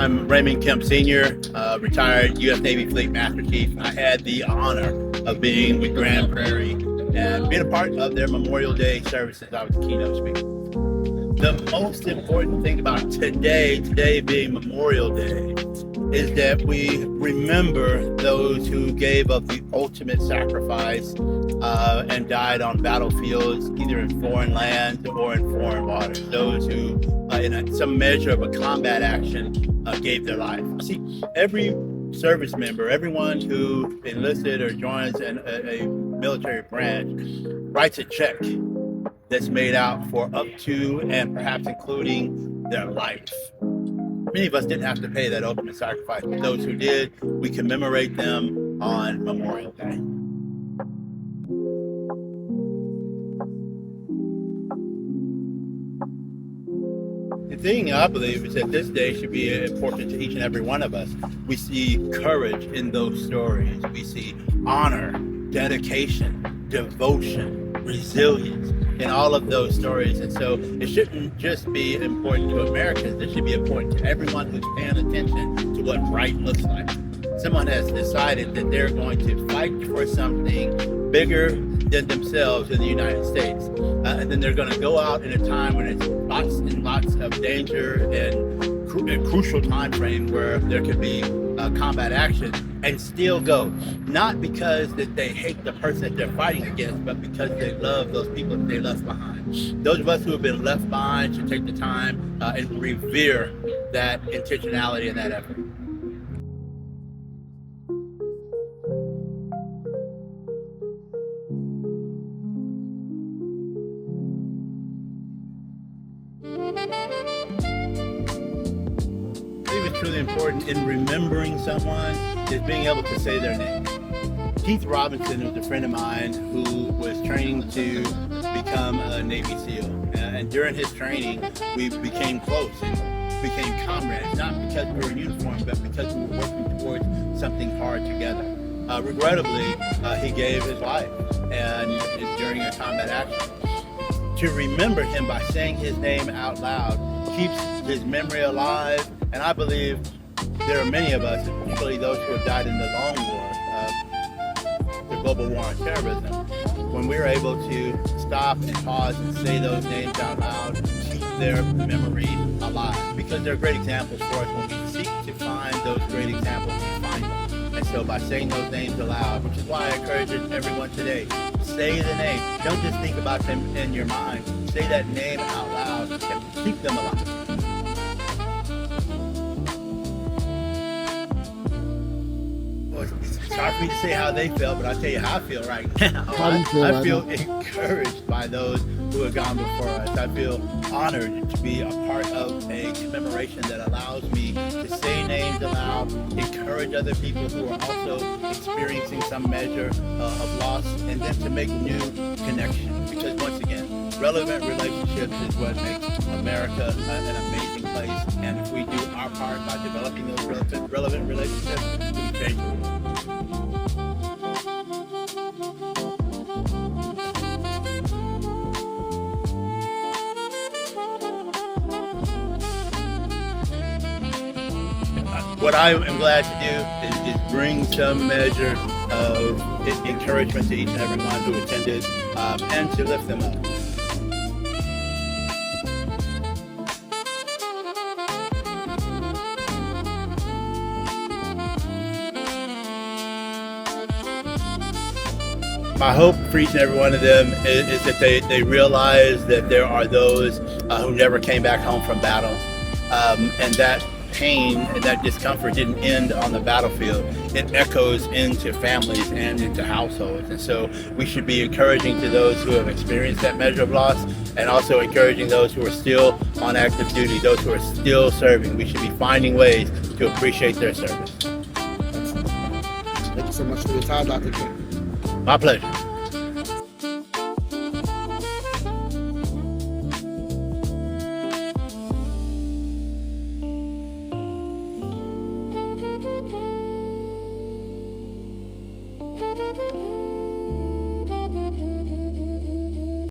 I'm Raymond Kemp Sr., retired U.S. Navy Fleet Master Chief. I had the honor of being with Prairie and being a part of their Memorial Day services. I was the keynote speaker. The most important thing about today being Memorial Day, is that we remember those who gave up the ultimate sacrifice and died on battlefields, either in foreign lands or in foreign waters. Those who, in some measure of a combat action, gave their life. See, every service member, everyone who enlisted or joins a military branch, writes a check that's made out for up to and perhaps including their life. Many of us didn't have to pay that ultimate sacrifice, but those who did, we commemorate them on Memorial Day. The thing I believe is that this day should be important to each and every one of us. We see courage in those stories. We see honor, dedication, devotion, resilience in all of those stories. And so it shouldn't just be important to Americans, it should be important to everyone who's paying attention to what right looks like. Someone has decided that they're going to fight for something bigger than themselves in the United States. And then they're going to go out in a time when it's lots and lots of danger and a crucial time frame where there could be combat action, and still go, not because that they hate the person that they're fighting against, but because they love those people that they left behind. Those of us who have been left behind should take the time and revere that intentionality and that effort. I think it's truly important in remembering someone is being able to say their name. Keith Robinson was a friend of mine who was training to become a Navy SEAL. And during his training, we became close and became comrades, not because we were in uniform, but because we were working towards something hard together. Regrettably, he gave his life and during a combat action. To remember him by saying his name out loud keeps his memory alive, and I believe there are many of us, particularly those who have died in the long war, the global war on terrorism, when we're able to stop and pause and say those names out loud, keep their memory alive, because they're great examples for us. When we seek to find those great examples, we find them. And so by saying those names aloud, which is why I encourage everyone today, say the name. Don't just think about them in your mind. Say that name out loud and keep them alive. It's hard for me to say how they feel, but I'll tell you how I feel right now. I feel encouraged by those who have gone before us. I feel honored to be a part of a commemoration that allows me to say names aloud, encourage other people who are also experiencing some measure of loss, and then to make new connections. Because once again, relevant relationships is what makes America an amazing place. And if we do our part by developing those relevant relationships, we change the world. What I am glad to do is bring some measure of encouragement to each and every one who attended and to lift them up. My hope for each and every one of them is that they realize that there are those who never came back home from battle, and that pain and that discomfort didn't end on the battlefield. It echoes into families and into households. And so we should be encouraging to those who have experienced that measure of loss, and also encouraging those who are still on active duty, those who are still serving. We should be finding ways to appreciate their service. Thank you so much for your time, Dr. King. My pleasure. Thank you.